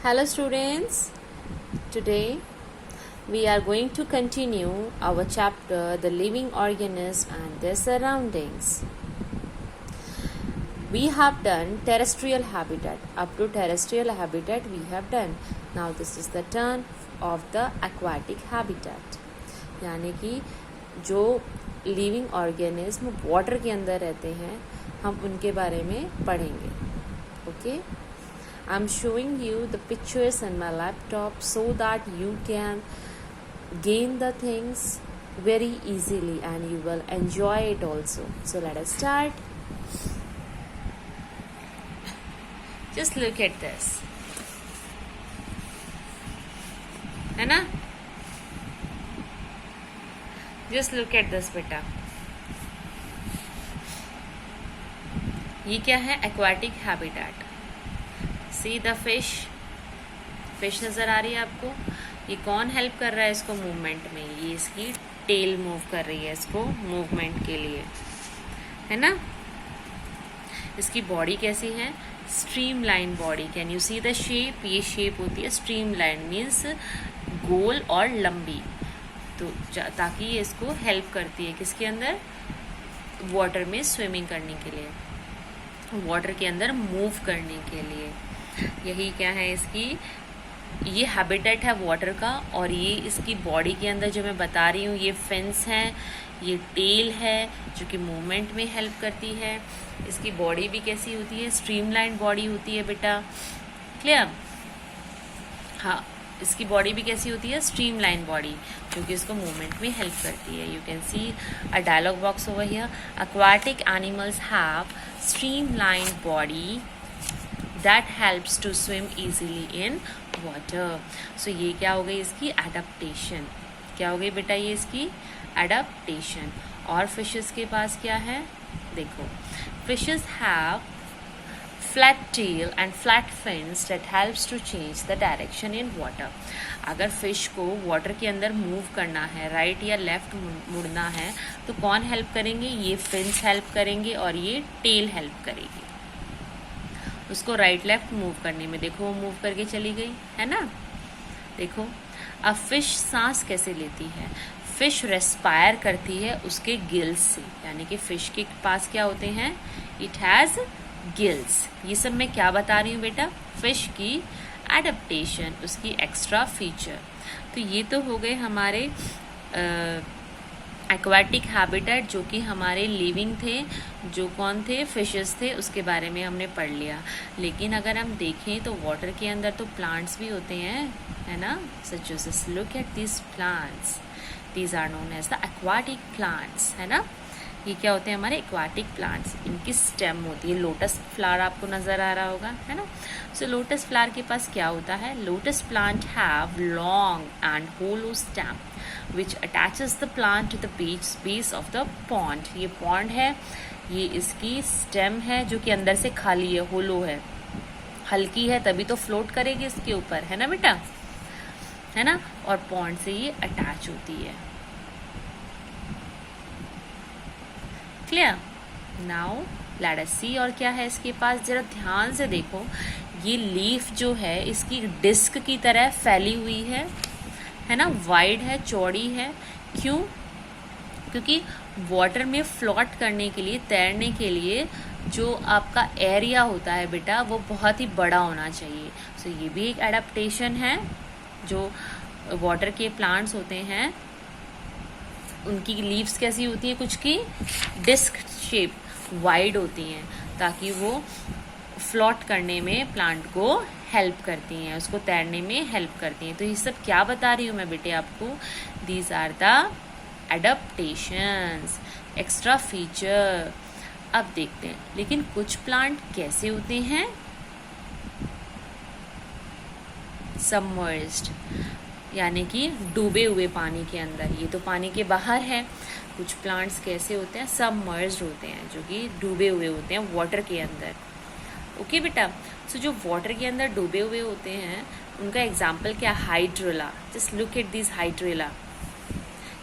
Hello students, today we are going to continue our chapter The Living Organism and Their Surroundings. We have done terrestrial habitat. Up to terrestrial habitat we have done. Now this is the turn of the aquatic habitat. यानी कि जो living organism water के अंदर रहते हैं हम उनके बारे में पढ़ेंगे. Okay I'm showing you the pictures on my laptop so that you can gain the things very easily and you will enjoy it also. So let us start. Just look at this. है ना? Just look at this बेटा. ये क्या है? Aquatic habitat. See the fish नज़र आ रही है आपको. ये कौन हेल्प कर रहा है इसको मूवमेंट में? ये इसकी टेल मूव कर रही है इसको मूवमेंट के लिए, है ना. इसकी बॉडी कैसी है? Stream line body. Can you see the shape? ये शेप होती है स्ट्रीम लाइन, मीन्स गोल और लंबी. तो ताकि ये इसको हेल्प करती है किसके अंदर? वाटर में स्विमिंग करने के लिए, वाटर के अंदर मूव करने के लिए. यही क्या है इसकी? ये हैबिटेट है वाटर का. और ये इसकी बॉडी के अंदर जो मैं बता रही हूँ ये फिन्स हैं, ये टेल है जो कि मूवमेंट में हेल्प करती है. इसकी बॉडी भी कैसी होती है? स्ट्रीमलाइन बॉडी होती है बेटा. क्लियर? हाँ, इसकी बॉडी भी कैसी होती है? स्ट्रीमलाइन बॉडी, जो कि इसको मूवमेंट में हेल्प करती है. You can see a dialogue box over here. Aquatic animals have streamline body that helps to swim easily in water. So ये क्या हो गई इसकी? एडप्टेशन. क्या हो गई बेटा? ये इसकी एडप्टेशन. और फिशेस के पास क्या है? देखो, fishes have flat tail and flat fins that helps to change the direction in water. अगर फिश को वाटर के अंदर मूव करना है, राइट या लेफ्ट मुड़ना है, तो कौन हेल्प करेंगे? ये फिन्स हेल्प करेंगे और ये टेल हेल्प करेगी उसको राइट लेफ्ट मूव करने में. देखो वो मूव करके चली गई, है ना. देखो अब फिश सांस कैसे लेती है? फिश रेस्पायर करती है उसके गिल्स से. यानी कि फिश के पास क्या होते हैं? It has gills. ये सब मैं क्या बता रही हूँ बेटा? फिश की एडप्टेशन, उसकी एक्स्ट्रा फीचर. तो ये तो हो गए हमारे एक्वाटिक हैबिटेट जो कि हमारे लिविंग थे. जो कौन थे? फिशेस थे. उसके बारे में हमने पढ़ लिया. लेकिन अगर हम देखें तो वाटर के अंदर तो प्लांट्स भी होते हैं, है ना. Such just look at this plants. These are known as the aquatic plants, है ना. ये क्या होते हैं? हमारे एक्वाटिक प्लांट्स. इनकी स्टेम होती है. लोटस फ्लावर आपको नज़र आ रहा होगा, है ना. सो लोटस फ्लावर के पास क्या होता है? Lotus plant have long and hollow stem which attaches the plant to the base of the pond. ये pond है, ये इसकी stem है जो कि अंदर से खाली है, होलो है, हल्की है, तभी तो फ्लोट करेगी इसके ऊपर, है ना बेटा, है ना. और pond से ये अटैच होती है. क्लियर? नाउ लेट अस सी. और क्या है इसके पास? जरा ध्यान से देखो. ये लीफ जो है इसकी डिस्क की तरह फैली हुई है ना. वाइड है, चौड़ी है. क्यों? क्योंकि वाटर में फ्लोट करने के लिए, तैरने के लिए जो आपका एरिया होता है बेटा वो बहुत ही बड़ा होना चाहिए. सो ये भी एक एडेप्टेशन है. जो वाटर के प्लांट्स होते हैं उनकी लीव्स कैसी होती हैं? कुछ की डिस्क शेप, वाइड होती हैं, ताकि वो फ्लोट करने में प्लांट को हेल्प करती हैं, उसको तैरने में हेल्प करती हैं. तो ये सब क्या बता रही हूँ मैं बेटे आपको? These are the adaptations, extra feature. अब देखते हैं लेकिन कुछ प्लांट कैसे होते हैं? सबमर्ज्ड, यानी कि डूबे हुए पानी के अंदर. ये तो पानी के बाहर है. कुछ प्लांट्स कैसे होते हैं? सबमर्ज्ड होते हैं, जो कि डूबे हुए होते हैं वाटर के अंदर. ओके बेटा. सो जो वाटर के अंदर डूबे हुए होते हैं उनका एग्जाम्पल क्या? Hydrilla. Just look at this hydrilla.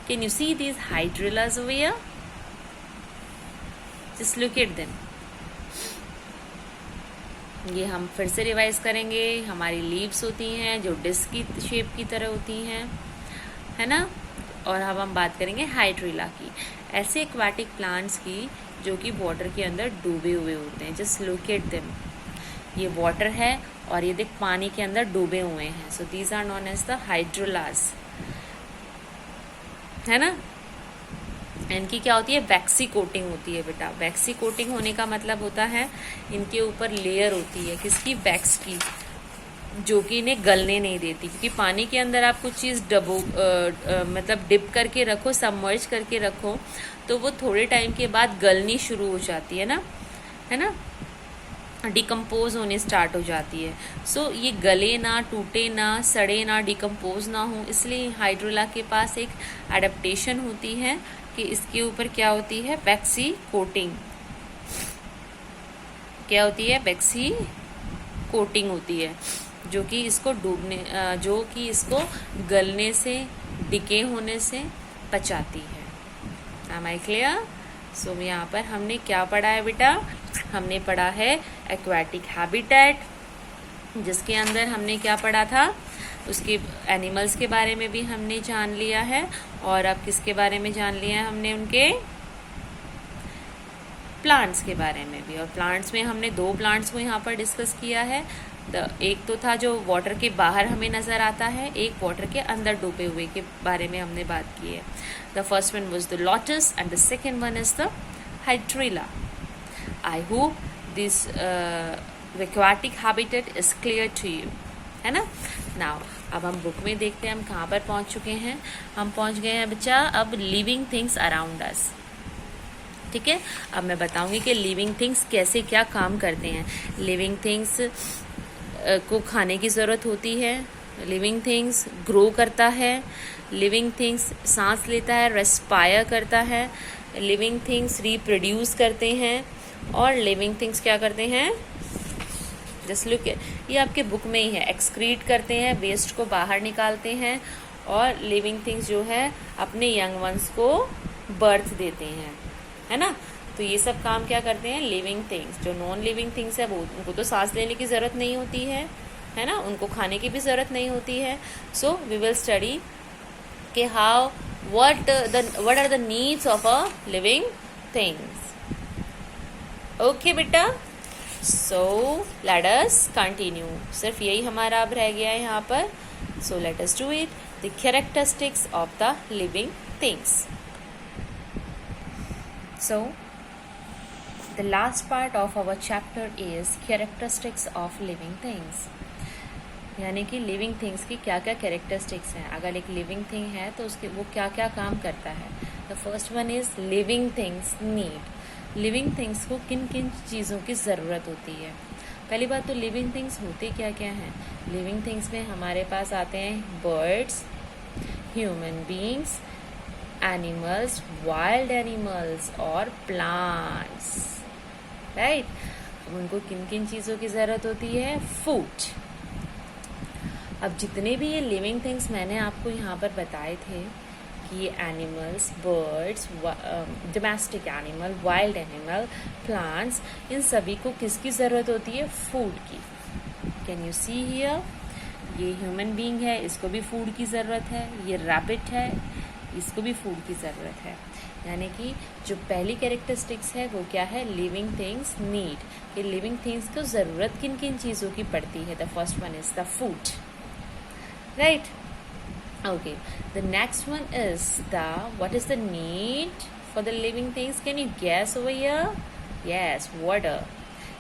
Can you see this hydrillas over here? Just look at them. ये हम फिर से रिवाइज करेंगे। हमारी लीव्स होती हैं जो डिस्क की शेप की तरह होती हैं, है ना। और अब हम बात करेंगे हाइड्रिला की, ऐसे एक्वाटिक प्लांट्स की जो कि वाटर के अंदर डूबे हुए होते हैं। जस्ट लुक एट देम, ये वाटर है और ये देख पानी के अंदर डूबे हुए हैं। So these are known as the hydrolas, है ना। इनकी क्या होती है, वैक्सी कोटिंग होती है बेटा। वैक्सी कोटिंग होने का मतलब होता है इनके ऊपर लेयर होती है किसकी, वैक्स की, जो कि इन्हें गलने नहीं देती। क्योंकि पानी के अंदर आप कुछ चीज़ मतलब डिप करके रखो, सबमर्ज करके रखो, तो वो थोड़े टाइम के बाद गलनी शुरू हो जाती है ना, डिकम्पोज होने स्टार्ट हो जाती है। सो ये गले ना, टूटे ना, सड़े ना, डिकम्पोज ना हो, इसलिए हाइड्रोला के पास एक एडेप्टेशन होती है कि इसके ऊपर क्या होती है, वैक्सी कोटिंग। क्या होती है, वैक्सी कोटिंग होती है, जो कि इसको जो कि इसको गलने से, डिके होने से बचाती है। Am I clear? सो यहाँ पर हमने क्या पढ़ा है बेटा, हमने पढ़ा है एक्वाटिक हैबिटेट, जिसके अंदर हमने क्या पढ़ा था, उसके एनिमल्स के बारे में भी हमने जान लिया है। और अब किसके बारे में जान लिया है हमने, उनके प्लांट्स के बारे में भी। और प्लांट्स में हमने 2 प्लांट्स को यहाँ पर डिस्कस किया है। एक तो था जो वाटर के बाहर हमें नज़र आता है, एक वाटर के अंदर डूबे हुए के बारे में हमने बात की है। The first one was the lotus and the second one is the hydrilla. I hope this aquatic habitat is clear to you, है ना। नाउ अब हम बुक में देखते हैं हम कहाँ पर पहुँच चुके हैं। हम पहुँच गए हैं बच्चा अब लिविंग थिंग्स अराउंड अस, ठीक है। अब मैं बताऊंगी कि लिविंग थिंग्स कैसे क्या काम करते हैं। लिविंग थिंग्स को खाने की ज़रूरत होती है, लिविंग थिंग्स ग्रो करता है, लिविंग थिंग्स सांस लेता है, रेस्पायर करता है, लिविंग थिंग्स रिप्रोड्यूस करते हैं, और लिविंग थिंग्स क्या करते हैं, जस्ट लुक, ये आपके बुक में ही है, एक्सक्रीट करते हैं, वेस्ट को बाहर निकालते हैं, और लिविंग थिंग्स जो है अपने यंग वंस को बर्थ देते हैं, है ना। तो ये सब काम क्या करते हैं लिविंग थिंग्स। जो नॉन लिविंग थिंग्स है वो, उनको तो सांस लेने की ज़रूरत नहीं होती है ना, उनको खाने की भी ज़रूरत नहीं होती है। सो वी विल स्टडी कि how what are the needs of a living things. Okay बेटा, सो लेट अस कंटिन्यू। सिर्फ यही हमारा अब रह गया है यहाँ पर। So let us do it, the characteristics of the living things. So, the last part of our chapter is characteristics of living things. यानी कि लिविंग थिंग्स की क्या क्या कैरेक्टरिस्टिक्स हैं। अगर एक लिविंग थिंग है तो उसके वो क्या क्या काम करता है। The first one is living things need. Living things को किन किन चीज़ों की ज़रूरत होती है। पहली बात तो लिविंग थिंग्स होते क्या क्या हैं। लिविंग थिंग्स में हमारे पास आते हैं birds, human beings, animals, wild animals और प्लांट्स, राइट। उनको किन किन चीज़ों की ज़रूरत होती है, फूड। अब जितने भी ये लिविंग थिंग्स मैंने आपको यहाँ पर बताए थे कि ये animals, birds, domestic animal, wild animal, plants, इन सभी को किसकी ज़रूरत होती है, फूड की। कैन यू सी हियर, ये ह्यूमन बीइंग है, इसको भी फूड की ज़रूरत है। ये रैबिट है, इसको भी फूड की ज़रूरत है। यानी कि जो पहली कैरेक्टरिस्टिक्स है वो क्या है, लिविंग थिंग्स नीड, कि लिविंग थिंग्स को ज़रूरत किन किन चीज़ों की पड़ती है। The first one is the food, right. Okay, the next one is the what is the need for the living things. Can you guess over here, yes, water.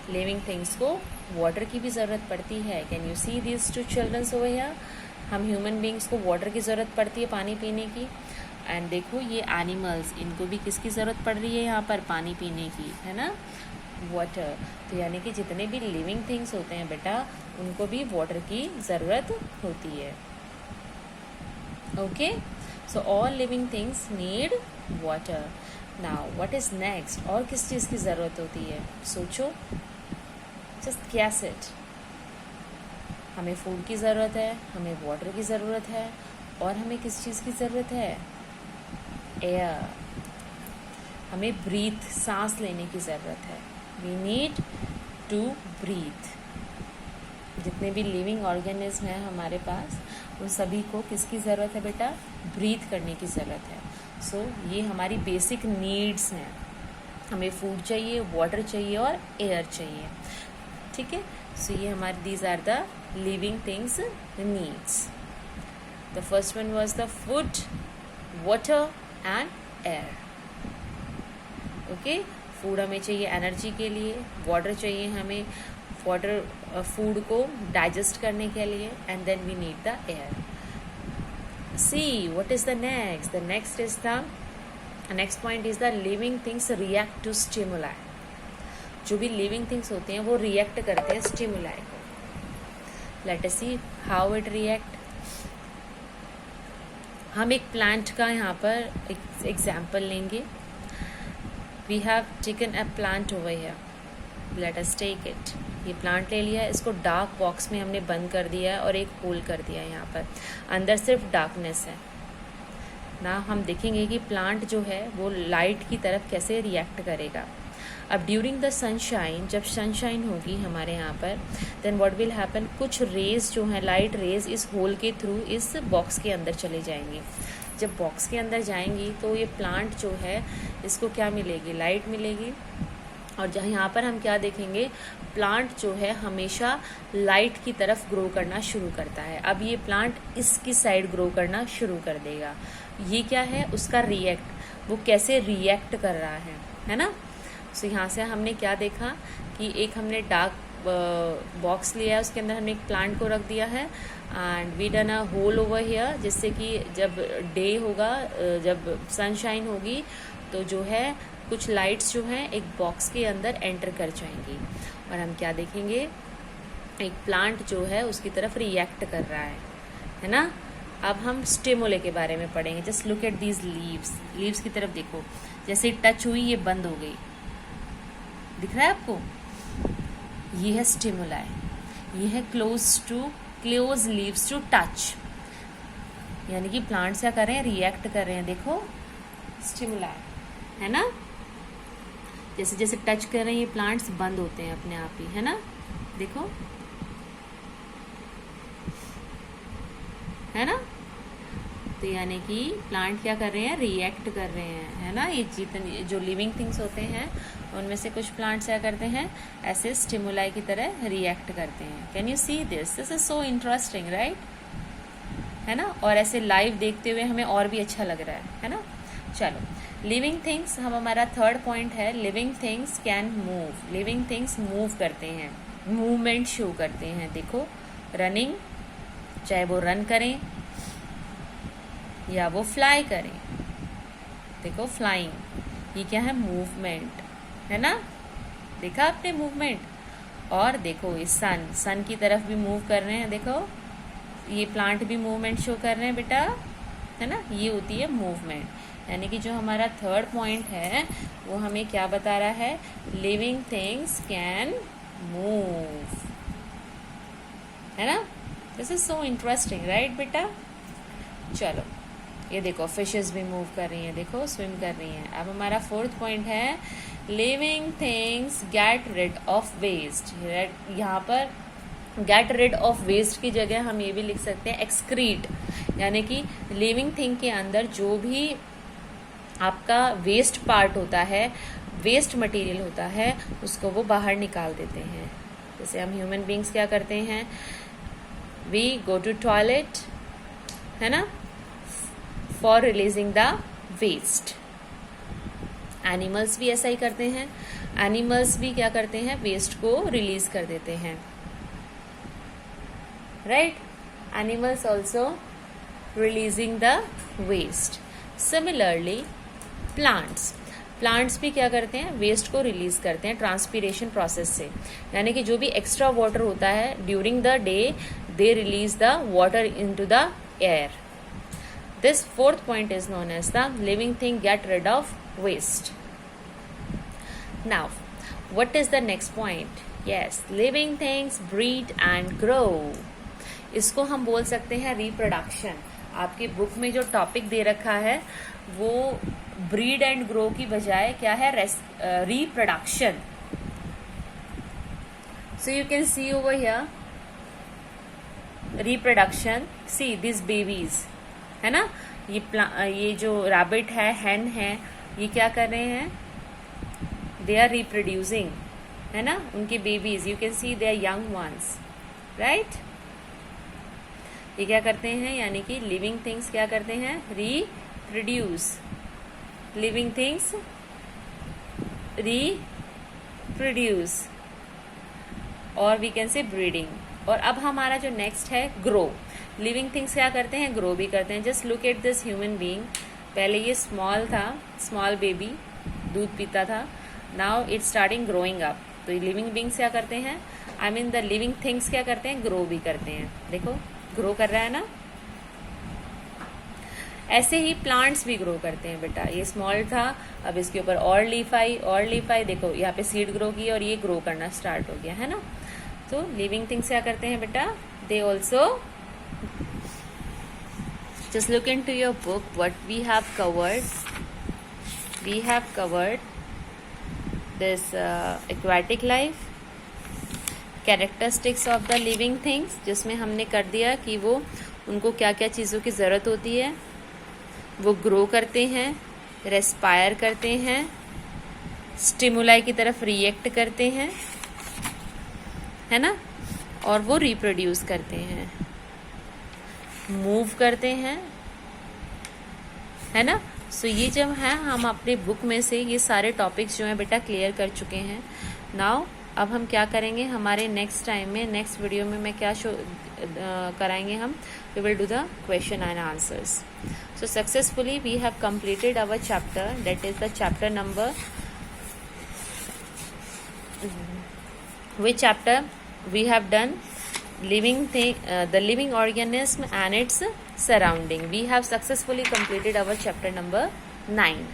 Living things को water की भी ज़रूरत पड़ती है। Can you see this two childrens over here. हम human beings को water की ज़रूरत पड़ती है, पानी पीने की। एंड देखो ये एनिमल्स, इनको भी किसकी ज़रूरत पड़ रही है यहाँ पर, पानी पीने की, है ना, वाटर। तो यानी कि जितने भी लिविंग थिंग्स होते हैं बेटा, उनको भी वाटर की ज़रूरत होती है। Okay, so all living things need water. Now what is next, और किस चीज़ की ज़रूरत होती है, सोचो, जस्ट गैस इट। हमें फूड की ज़रूरत है, हमें वाटर की ज़रूरत है, और हमें किस चीज़ की ज़रूरत है, एयर। हमें ब्रीथ, सांस लेने की ज़रूरत है। वी नीड टू ब्रीथ, जितने भी लिविंग ऑर्गेनिज्म हैं हमारे पास, उन सभी को किसकी ज़रूरत है बेटा? ब्रीथ करने की ज़रूरत है। सो ये हमारी बेसिक नीड्स हैं। हमें फूड चाहिए, वाटर चाहिए और एयर चाहिए, ठीक है। सो ये हमारे these are the living things needs. The first one was the food, water and air. Okay, food हमें चाहिए एनर्जी के लिए, वाटर चाहिए हमें वाटर फूड को डाइजेस्ट करने के लिए, and then we need the air. See what is the next? The next is the next point is the living things react to stimuli. जो भी लिविंग थिंग्स होते हैं वो रिएक्ट करते हैं स्टिमुलाई को। Let us see how it react. हम एक प्लांट का यहाँ पर एग्जाम्पल लेंगे। We have taken a plant over here, let us take it. ये प्लांट ले लिया, इसको डार्क बॉक्स में हमने बंद कर दिया है और एक होल कर दिया है यहाँ पर, अंदर सिर्फ डार्कनेस है ना। हम देखेंगे कि प्लांट जो है वो लाइट की तरफ कैसे रिएक्ट करेगा। अब ड्यूरिंग द सनशाइन, जब सनशाइन होगी हमारे यहाँ पर, देन व्हाट विल हैपन, कुछ रेज जो है, लाइट रेज इस होल के थ्रू इस बॉक्स के अंदर चले जाएंगी। जब बॉक्स के अंदर जाएंगी तो ये प्लांट जो है इसको क्या मिलेगी? लाइट मिलेगी। और जहाँ यहाँ पर हम क्या देखेंगे, प्लांट जो है हमेशा लाइट की तरफ ग्रो करना शुरू करता है। अब ये प्लांट इसकी साइड ग्रो करना शुरू कर देगा। ये क्या है? उसका रिएक्ट, वो कैसे रिएक्ट कर रहा है ना। सो यहाँ से हमने क्या देखा कि एक हमने डार्क बॉक्स लिया है, उसके अंदर हमने एक प्लांट को रख दिया है, and we done a hole over here, जिससे कि जब डे होगा, जब सनशाइन होगी तो जो है कुछ लाइट्स जो हैं एक बॉक्स के अंदर एंटर कर जाएंगी, और हम क्या देखेंगे, एक प्लांट जो है उसकी तरफ रिएक्ट कर रहा है ना। अब हम स्टिमुले के बारे में पढ़ेंगे। Just look at these leaves. Leaves की तरफ देखो, जैसे टच हुई ये बंद हो गई, दिख रहा है आपको? ये है स्टिमुलाई। ये है क्लोज लीव्स टू टच, यानी कि प्लांट्स क्या कर रहे हैं? रिएक्ट कर रहे हैं। देखो स्टिमुलाई है ना, जैसे जैसे टच कर रहे हैं ये प्लांट्स बंद होते हैं अपने आप ही, है ना। देखो, है ना। तो यानी कि प्लांट क्या कर रहे हैं? रिएक्ट कर रहे हैं, है ना। ये जितने जो लिविंग थिंग्स होते हैं उनमें से कुछ प्लांट्स क्या करते हैं? ऐसे स्टिमुलाई की तरह रिएक्ट करते हैं। Can you see this? This is so interesting, right? है ना। और ऐसे लाइव देखते हुए हमें और भी अच्छा लग रहा है ना। चलो, लिविंग थिंग्स, हम हमारा थर्ड पॉइंट है, living things can move. Living things move करते हैं, मूवमेंट शो करते हैं। देखो, रनिंग, चाहे वो रन करें या वो फ्लाई करें। देखो फ्लाइंग, ये क्या है? मूवमेंट, है ना। देखा आपने मूवमेंट? और देखो ये सन की तरफ भी मूव कर रहे हैं। देखो ये प्लांट भी मूवमेंट शो कर रहे हैं बेटा, है ना। ये होती है मूवमेंट। यानी कि जो हमारा थर्ड पॉइंट है वो हमें क्या बता रहा है? लिविंग थिंग्स कैन मूव, है ना। This is so interesting, right बेटा। चलो, ये देखो फिशेस भी मूव कर रही हैं, देखो स्विम कर रही हैं। अब हमारा फोर्थ पॉइंट है, living things get rid of waste. यहाँ पर गेट रिड ऑफ वेस्ट की जगह हम ये भी लिख सकते हैं एक्सक्रीट, यानी कि लिविंग थिंग के अंदर जो भी आपका वेस्ट पार्ट होता है, वेस्ट मटेरियल होता है, उसको वो बाहर निकाल देते हैं। जैसे हम ह्यूमन बींग्स क्या करते हैं? वी गो टू टॉयलेट, है ना, for releasing the waste. Animals भी ऐसा ही करते हैं। एनिमल्स भी क्या करते हैं? वेस्ट को रिलीज कर देते हैं, right. Animals also releasing the waste. Similarly plants भी क्या करते हैं? वेस्ट को रिलीज करते हैं ट्रांसपीरेशन प्रोसेस से, यानी कि जो भी एक्स्ट्रा वाटर होता है during the day, they release the water into the air. This fourth point is known as the living thing get rid of waste. Now, what is the next point? Yes, living things breed and grow. इसको हम बोल सकते हैं reproduction. आपकी book में जो topic दे रखा है वो ब्रीड एंड ग्रो की बजाय क्या है? Reproduction. So you can see over here reproduction, see this babies, है ना, ये जो रैबिट है, हैन है, ये क्या कर रहे हैं, दे आर रिप्रोड्यूसिंग, है ना, उनके babies, you can see they are young ones, right. ये क्या करते हैं, यानी कि लिविंग थिंग्स क्या करते हैं, रिप्रोड्यूस, लिविंग थिंग्स रिप्रोड्यूस, और वी कैन से ब्रीडिंग। और अब हमारा जो नेक्स्ट है ग्रो, लिविंग थिंग्स क्या करते हैं, ग्रो भी करते हैं। Just look at this human being, पहले ये स्मॉल था, स्मॉल बेबी दूध पीता था, now it's starting growing up. तो ये लिविंग बीइंग्स क्या करते हैं, I mean the living things क्या करते हैं, ग्रो भी करते हैं। देखो ग्रो कर रहा है ना, ऐसे ही प्लांट्स भी ग्रो करते हैं बेटा। ये स्मॉल था, अब इसके ऊपर और लीफ आई, देखो यहाँ पे सीड ग्रो की और ये ग्रो करना स्टार्ट हो गया, है ना। तो लिविंग थिंग्स क्या करते हैं बेटा, they also, just look into your book what we have covered this aquatic life, characteristics of the living things, जिसमें हमने कर दिया कि वो उनको क्या क्या चीज़ों की ज़रूरत होती है, वो ग्रो करते हैं, रेस्पायर करते हैं, स्टिमुलाई की तरफ रिएक्ट करते हैं, है ना, और वो रिप्रोड्यूस करते हैं, मूव करते हैं, है ना। सो ये जब है हम अपने बुक में से ये सारे टॉपिक्स जो हैं बेटा क्लियर कर चुके हैं। नाउ अब हम क्या करेंगे, हमारे नेक्स्ट टाइम में, नेक्स्ट वीडियो में मैं क्या शो कराएंगे हम, we will do the question and answers. So successfully we have completed our chapter, that is the chapter number, which chapter we have done, living thing, the living organism and its surrounding. We have successfully completed our chapter number 9.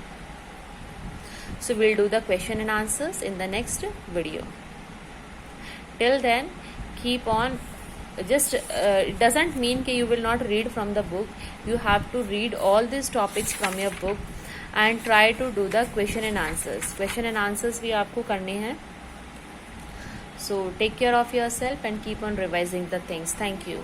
So we'll do the question and answers in the next video. Till then keep on, just it doesn't mean that you will not read from the book. You have to read all these topics from your book and try to do the question and answers. Question and answers भी आपको करने हैं. So take care of yourself and keep on revising the things. Thank you.